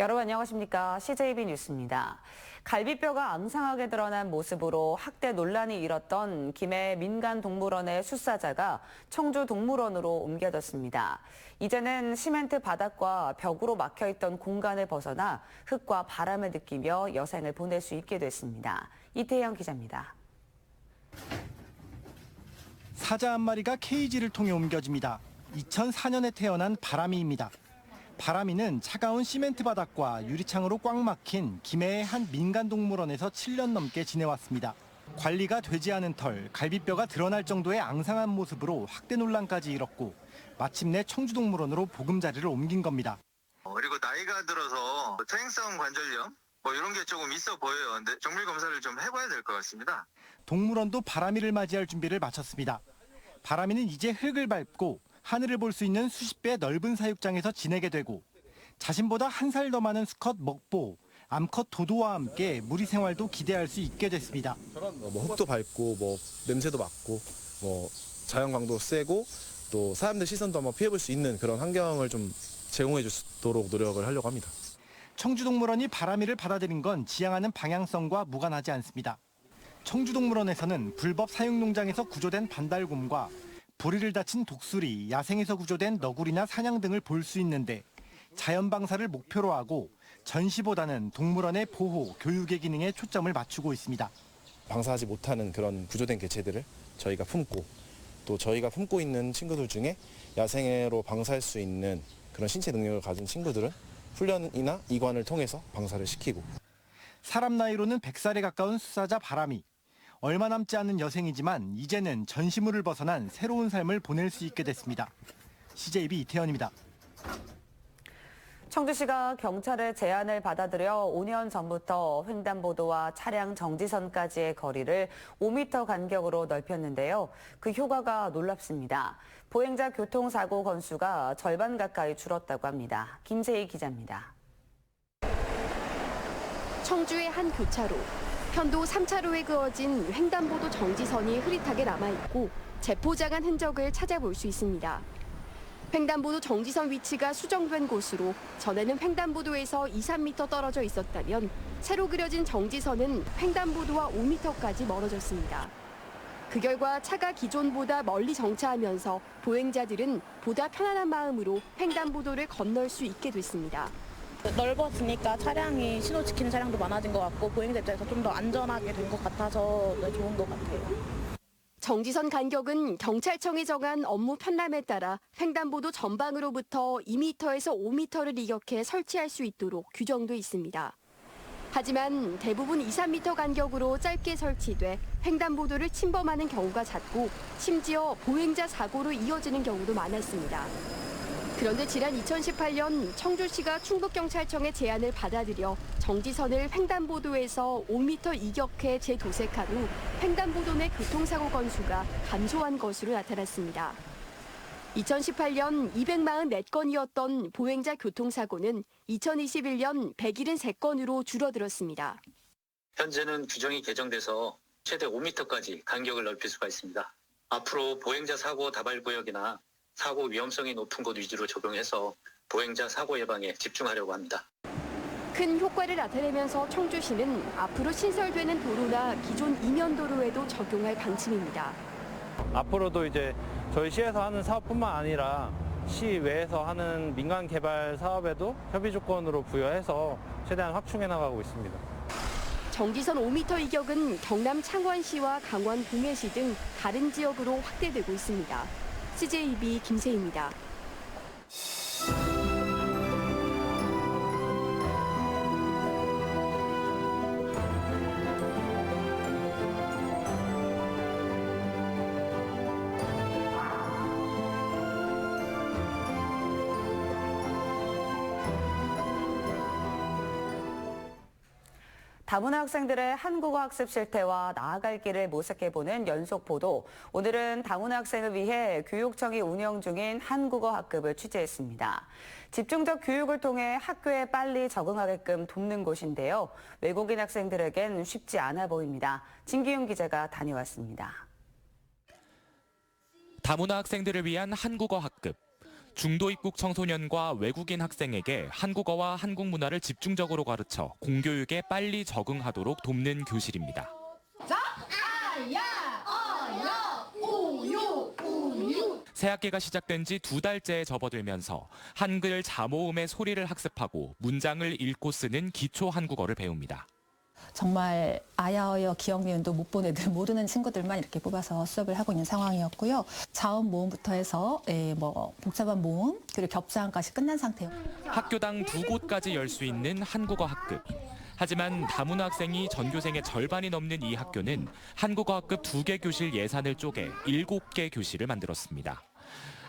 여러분 안녕하십니까? CJB 뉴스입니다. 갈비뼈가 앙상하게 드러난 모습으로 학대 논란이 일었던 김해 민간동물원의 수사자가 청주동물원으로 옮겨졌습니다. 이제는 시멘트 바닥과 벽으로 막혀있던 공간을 벗어나 흙과 바람을 느끼며 여생을 보낼 수 있게 됐습니다. 이태영 기자입니다. 사자 한 마리가 케이지를 통해 옮겨집니다. 2004년에 태어난 바람이입니다. 바람이는 차가운 시멘트 바닥과 유리창으로 꽉 막힌 김해의 한 민간동물원에서 7년 넘게 지내왔습니다. 관리가 되지 않은 털, 갈비뼈가 드러날 정도의 앙상한 모습으로 학대 논란까지 일었고 마침내 청주동물원으로 보금자리를 옮긴 겁니다. 그리고 나이가 들어서 퇴행성 관절염 이런 게 조금 있어 보여요. 근데 정밀 검사를 좀 해봐야 될 것 같습니다. 동물원도 바람이를 맞이할 준비를 마쳤습니다. 바람이는 이제 흙을 밟고 하늘을 볼 수 있는 수십 배 넓은 사육장에서 지내게 되고 자신보다 한 살 더 많은 수컷 먹보, 암컷 도도와 함께 무리 생활도 기대할 수 있게 됐습니다. 흙도 밟고 냄새도 맡고 자연광도 쐬고 또 사람들 시선도 한번 피해볼 수 있는 그런 환경을 좀 제공해 줄 수 있도록 노력을 하려고 합니다. 청주동물원이 바람이를 받아들인 건 지향하는 방향성과 무관하지 않습니다. 청주동물원에서는 불법 사육농장에서 구조된 반달곰과 부리를 다친 독수리, 야생에서 구조된 너구리나 사냥 등을 볼 수 있는데 자연방사를 목표로 하고 전시보다는 동물원의 보호, 교육의 기능에 초점을 맞추고 있습니다. 방사하지 못하는 그런 구조된 개체들을 저희가 품고 또 저희가 품고 있는 친구들 중에 야생으로 방사할 수 있는 그런 신체 능력을 가진 친구들은 훈련이나 이관을 통해서 방사를 시키고. 사람 나이로는 100살에 가까운 수사자 바람이. 얼마 남지 않은 여생이지만 이제는 전시물을 벗어난 새로운 삶을 보낼 수 있게 됐습니다. CJB 이태현입니다. 청주시가 경찰의 제안을 받아들여 5년 전부터 횡단보도와 차량 정지선까지의 거리를 5m 간격으로 넓혔는데요. 그 효과가 놀랍습니다. 보행자 교통사고 건수가 절반 가까이 줄었다고 합니다. 김세희 기자입니다. 청주의 한 교차로. 편도 3차로에 그어진 횡단보도 정지선이 흐릿하게 남아있고 재포장한 흔적을 찾아볼 수 있습니다. 횡단보도 정지선 위치가 수정된 곳으로 전에는 횡단보도에서 2, 3m 떨어져 있었다면 새로 그려진 정지선은 횡단보도와 5m까지 멀어졌습니다. 그 결과 차가 기존보다 멀리 정차하면서 보행자들은 보다 편안한 마음으로 횡단보도를 건널 수 있게 됐습니다. 넓어지니까 차량이 신호 지키는 차량도 많아진 것 같고 보행자 입장에서 좀 더 안전하게 된 것 같아서 좋은 것 같아요. 정지선 간격은 경찰청이 정한 업무 편람에 따라 횡단보도 전방으로부터 2m에서 5m를 이격해 설치할 수 있도록 규정돼 있습니다. 하지만 대부분 2, 3m 간격으로 짧게 설치돼 횡단보도를 침범하는 경우가 잦고 심지어 보행자 사고로 이어지는 경우도 많았습니다. 그런데 지난 2018년 청주시가 충북경찰청의 제안을 받아들여 정지선을 횡단보도에서 5m 이격해 재도색한 후 횡단보도 내 교통사고 건수가 감소한 것으로 나타났습니다. 2018년 244건이었던 보행자 교통사고는 2021년 173건으로 줄어들었습니다. 현재는 규정이 개정돼서 최대 5m까지 간격을 넓힐 수가 있습니다. 앞으로 보행자 사고 다발구역이나 사고 위험성이 높은 곳 위주로 적용해서 보행자 사고 예방에 집중하려고 합니다. 큰 효과를 나타내면서 청주시는 앞으로 신설되는 도로나 기존 이면도로에도 적용할 방침입니다. 앞으로도 이제 저희 시에서 하는 사업뿐만 아니라 시외에서 하는 민간 개발 사업에도 협의 조건으로 부여해서 최대한 확충해 나가고 있습니다. 정지선 5m 이격은 경남 창원시와 강원 동해시 등 다른 지역으로 확대되고 있습니다. CJB 김세희입니다. 다문화 학생들의 한국어 학습 실태와 나아갈 길을 모색해보는 연속 보도. 오늘은 다문화 학생을 위해 교육청이 운영 중인 한국어 학급을 취재했습니다. 집중적 교육을 통해 학교에 빨리 적응하게끔 돕는 곳인데요. 외국인 학생들에겐 쉽지 않아 보입니다. 진기용 기자가 다녀왔습니다. 다문화 학생들을 위한 한국어 학급. 중도 입국 청소년과 외국인 학생에게 한국어와 한국 문화를 집중적으로 가르쳐 공교육에 빨리 적응하도록 돕는 교실입니다. 새학기가 시작된 지 2달째에 접어들면서 한글 자모음의 소리를 학습하고 문장을 읽고 쓰는 기초 한국어를 배웁니다. 정말 아야어여 기억니은도 못 본 애들 모르는 친구들만 이렇게 뽑아서 수업을 하고 있는 상황이었고요. 자음 모음부터 해서 복잡한 모음 그리고 겹자음까지 끝난 상태예요. 학교당 2곳까지 열 수 있는 한국어 학급. 하지만 다문화 학생이 전교생의 절반이 넘는 이 학교는 한국어 학급 2개 교실 예산을 쪼개 7개 교실을 만들었습니다.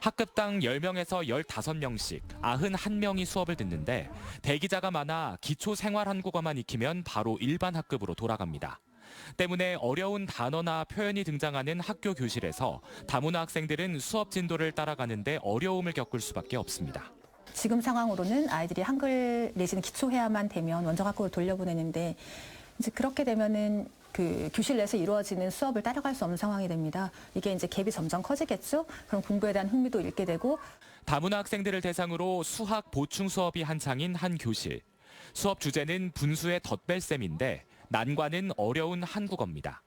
학급당 10명에서 15명씩 91명이 수업을 듣는데 대기자가 많아 기초 생활 한국어만 익히면 바로 일반 학급으로 돌아갑니다. 때문에 어려운 단어나 표현이 등장하는 학교 교실에서 다문화 학생들은 수업 진도를 따라가는데 어려움을 겪을 수밖에 없습니다. 지금 상황으로는 아이들이 한글 내지는 기초해야만 되면 원정학급으로 돌려보내는데 이제 그렇게 되면은 그 교실 내에서 이루어지는 수업을 따라갈 수 없는 상황이 됩니다. 이게 이제 갭이 점점 커지겠죠. 그럼 공부에 대한 흥미도 잃게 되고. 다문화 학생들을 대상으로 수학 보충 수업이 한창인 한 교실. 수업 주제는 분수의 덧뺄셈인데 난관은 어려운 한국어입니다.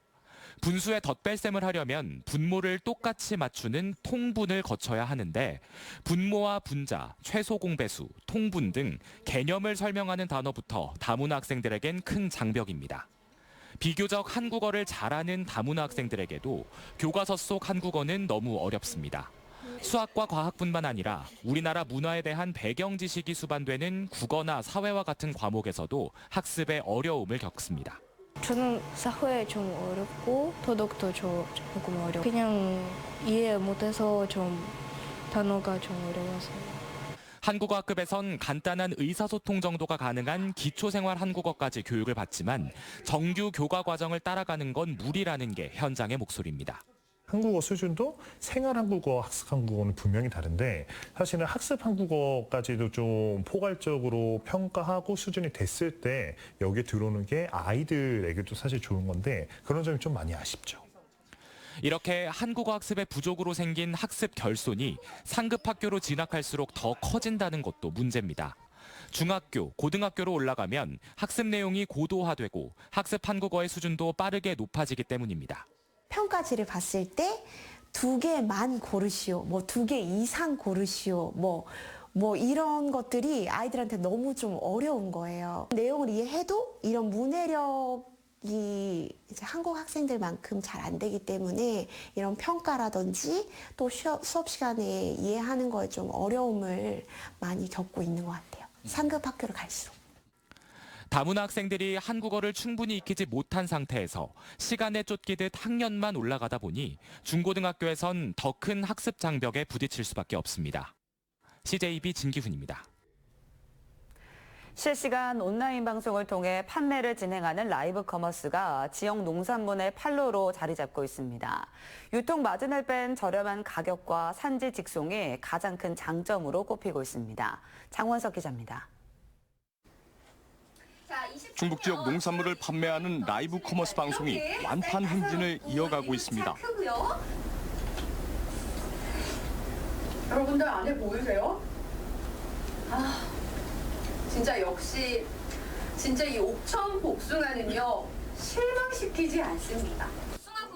분수의 덧뺄셈을 하려면 분모를 똑같이 맞추는 통분을 거쳐야 하는데 분모와 분자, 최소 공배수, 통분 등 개념을 설명하는 단어부터 다문화 학생들에겐 큰 장벽입니다. 비교적 한국어를 잘하는 다문화 학생들에게도 교과서 속 한국어는 너무 어렵습니다. 수학과 과학뿐만 아니라 우리나라 문화에 대한 배경 지식이 수반되는 국어나 사회와 같은 과목에서도 학습에 어려움을 겪습니다. 저는 사회 좀 어렵고 도덕도 조금 어렵고 그냥 이해 못해서 좀 단어가 좀 어려워서요. 한국어 학급에선 간단한 의사소통 정도가 가능한 기초생활 한국어까지 교육을 받지만 정규 교과 과정을 따라가는 건 무리라는 게 현장의 목소리입니다. 한국어 수준도 생활 한국어, 학습 한국어는 분명히 다른데 사실은 학습 한국어까지도 좀 포괄적으로 평가하고 수준이 됐을 때 여기에 들어오는 게 아이들에게도 사실 좋은 건데 그런 점이 좀 많이 아쉽죠. 이렇게 한국어 학습의 부족으로 생긴 학습 결손이 상급 학교로 진학할수록 더 커진다는 것도 문제입니다. 중학교, 고등학교로 올라가면 학습 내용이 고도화되고 학습 한국어의 수준도 빠르게 높아지기 때문입니다. 평가지를 봤을 때 2개만 고르시오, 2개 이상 고르시오, 이런 것들이 아이들한테 너무 좀 어려운 거예요. 내용을 이해해도 이런 문해력이 이제 한국 학생들만큼 잘 안 되기 때문에 이런 평가라든지 또 수업 시간에 이해하는 거에 좀 어려움을 많이 겪고 있는 것 같아요. 상급 학교를 갈수록. 다문화 학생들이 한국어를 충분히 익히지 못한 상태에서 시간에 쫓기듯 학년만 올라가다 보니 중고등학교에선 더 큰 학습 장벽에 부딪힐 수밖에 없습니다. CJB 진기훈입니다. 실시간 온라인 방송을 통해 판매를 진행하는 라이브 커머스가 지역 농산물의 판로로 자리 잡고 있습니다. 유통 마진을 뺀 저렴한 가격과 산지 직송이 가장 큰 장점으로 꼽히고 있습니다. 장원석 기자입니다. 중북 지역 농산물을 판매하는 라이브 커머스 방송이 완판 행진을 이어가고 있습니다. 여러분들 안에 보이세요? 진짜 역시 이 옥천 복숭아는요 실망시키지 않습니다.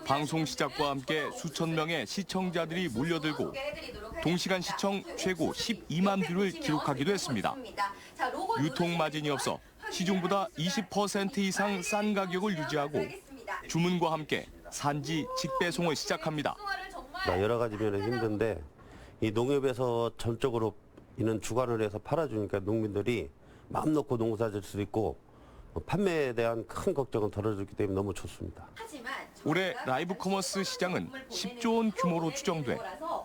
방송 시작과 함께 수천 명의 시청자들이 몰려들고 동시간 시청 최고 12만 뷰를 기록하기도 했습니다. 유통 마진이 없어 시중보다 20% 이상 싼 가격을 유지하고 주문과 함께 산지 직배송을 시작합니다. 여러 가지 면에서 힘든데 이 농협에서 전적으로 이는 주관을 해서 팔아주니까 농민들이 마음 놓고 농사 질 수 있고 판매에 대한 큰 걱정은 덜어졌기 때문에 너무 좋습니다. 올해 라이브 커머스 시장은 10조 원 규모로 추정돼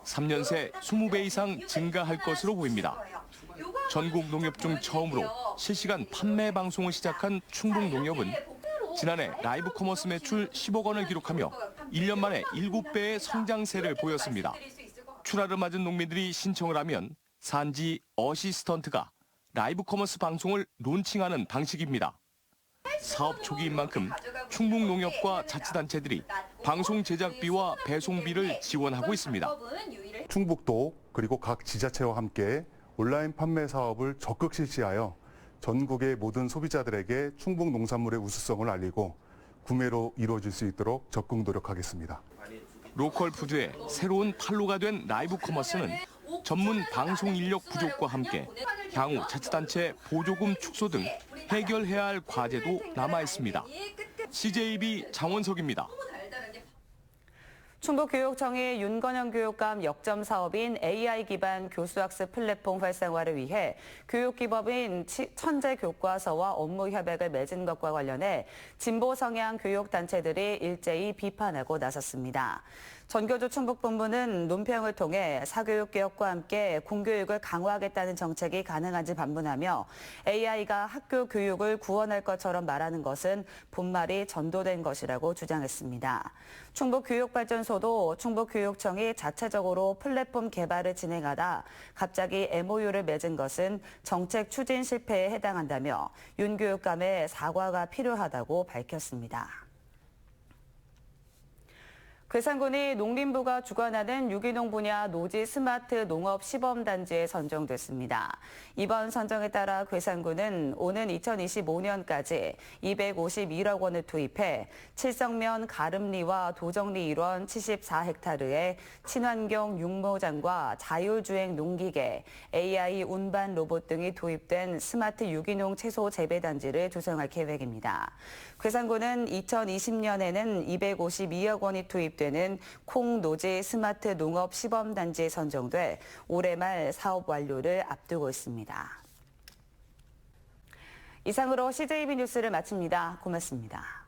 3년 새 20배 이상 증가할 것으로 보입니다. 전국 농협 중 처음으로 실시간 판매 방송을 시작한 충북농협은 지난해 라이브 커머스 매출 10억 원을 기록하며 1년 만에 7배의 성장세를 보였습니다. 출하를 맞은 농민들이 신청을 하면 산지 어시스턴트가 라이브 커머스 방송을 론칭하는 방식입니다. 사업 초기인 만큼 충북농협과 자치단체들이 방송 제작비와 배송비를 지원하고 있습니다. 충북도 그리고 각 지자체와 함께 온라인 판매 사업을 적극 실시하여 전국의 모든 소비자들에게 충북 농산물의 우수성을 알리고 구매로 이루어질 수 있도록 적극 노력하겠습니다. 로컬 푸드의 새로운 판로가 된 라이브 커머스는 전문 방송 인력 부족과 함께 향후 자치단체 보조금 축소 등 해결해야 할 과제도 남아 있습니다. CJB 장원석입니다. 충북교육청이 윤건영 교육감 역점 사업인 AI 기반 교수학습 플랫폼 활성화를 위해 교육기법인 천재교과서와 업무 협약을 맺은 것과 관련해 진보 성향 교육단체들이 일제히 비판하고 나섰습니다. 전교조 충북본부는 논평을 통해 사교육개혁과 함께 공교육을 강화하겠다는 정책이 가능한지 반문하며 AI가 학교 교육을 구원할 것처럼 말하는 것은 본말이 전도된 것이라고 주장했습니다. 충북교육발전소도 충북교육청이 자체적으로 플랫폼 개발을 진행하다 갑자기 MOU를 맺은 것은 정책 추진 실패에 해당한다며 윤 교육감의 사과가 필요하다고 밝혔습니다. 괴산군이 농림부가 주관하는 유기농 분야 노지 스마트 농업 시범단지에 선정됐습니다. 이번 선정에 따라 괴산군은 오는 2025년까지 251억 원을 투입해 칠성면 가름리와 도정리 일원 74헥타르에 친환경 육모장과 자율주행 농기계, AI 운반 로봇 등이 도입된 스마트 유기농 채소 재배단지를 조성할 계획입니다. 괴산군은 2020년에는 252억 원이 투입되는 콩노지 스마트 농업 시범단지에 선정돼 올해 말 사업 완료를 앞두고 있습니다. 이상으로 CJB 뉴스를 마칩니다. 고맙습니다.